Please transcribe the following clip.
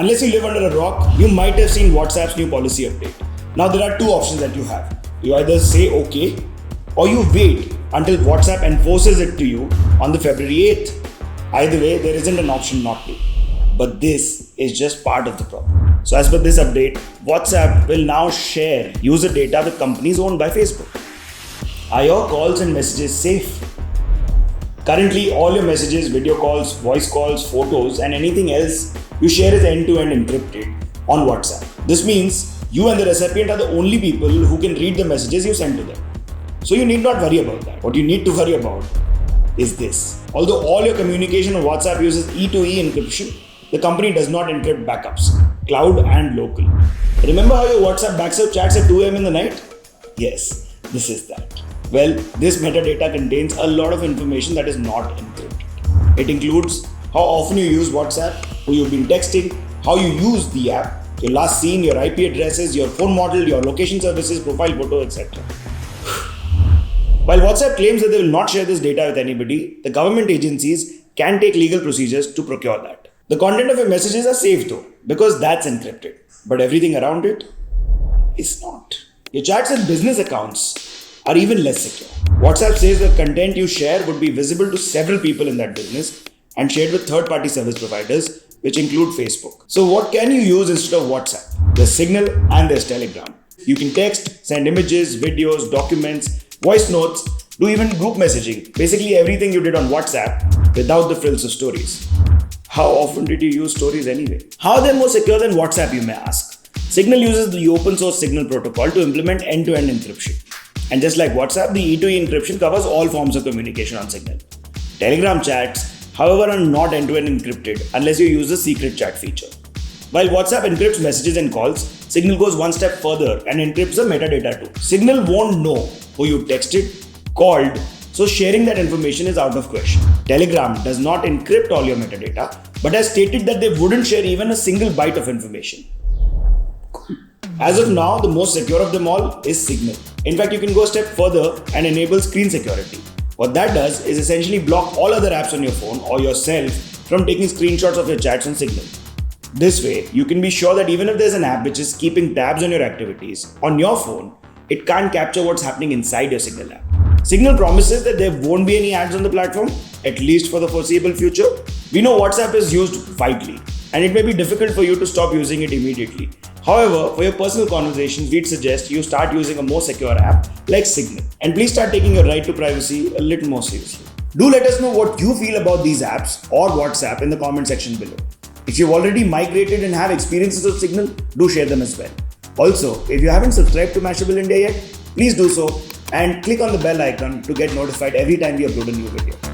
Unless you live under a rock, you might have seen WhatsApp's new policy update. Now there are two options that you have. You either say okay, or you wait until WhatsApp enforces it to you on the February 8th. Either way, there isn't an option not to. But this is just part of the problem. So as per this update, WhatsApp will now share user data with companies owned by Facebook. Are your calls and messages safe? Currently, all your messages, video calls, voice calls, photos, and anything else you share is end-to-end encrypted on WhatsApp. This means you and the recipient are the only people who can read the messages you send to them. So you need not worry about that. What you need to worry about is this. Although all your communication on WhatsApp uses E2E encryption, the company does not encrypt backups, cloud and local. Remember how your WhatsApp backs up chats at 2 a.m. in the night? Yes, this is that. Well, this metadata contains a lot of information that is not encrypted. It includes how often you use WhatsApp, who you've been texting, how you use the app, your last seen, your IP addresses, your phone model, your location services, profile photo, etc. While WhatsApp claims that they will not share this data with anybody, the government agencies can take legal procedures to procure that. The content of your messages are safe though, because that's encrypted. But everything around it is not. Your chats and business accounts are even less secure. WhatsApp says the content you share would be visible to several people in that business and shared with third-party service providers, which include Facebook. So what can you use instead of WhatsApp? There's Signal and there's Telegram. You can text, send images, videos, documents, voice notes, do even group messaging. Basically everything you did on WhatsApp without the frills of stories. How often did you use stories anyway? How are they more secure than WhatsApp, you may ask? Signal uses the open source Signal protocol to implement end-to-end encryption. And just like WhatsApp, the E2E encryption covers all forms of communication on Signal. Telegram chats, however, are not end-to-end encrypted unless you use the secret chat feature. While WhatsApp encrypts messages and calls, Signal goes one step further and encrypts the metadata too. Signal won't know who you texted, called, so sharing that information is out of question. Telegram does not encrypt all your metadata, but has stated that they wouldn't share even a single byte of information. As of now, the most secure of them all is Signal. In fact, you can go a step further and enable screen security. What that does is essentially block all other apps on your phone or yourself from taking screenshots of your chats on Signal. This way, you can be sure that even if there's an app which is keeping tabs on your activities on your phone, it can't capture what's happening inside your Signal app. Signal promises that there won't be any ads on the platform, at least for the foreseeable future. We know WhatsApp is used widely, and it may be difficult for you to stop using it immediately. However, for your personal conversations, we'd suggest you start using a more secure app like Signal. And please start taking your right to privacy a little more seriously. Do let us know what you feel about these apps or WhatsApp in the comment section below. If you've already migrated and have experiences of Signal, do share them as well. Also, if you haven't subscribed to Mashable India yet, please do so and click on the bell icon to get notified every time we upload a new video.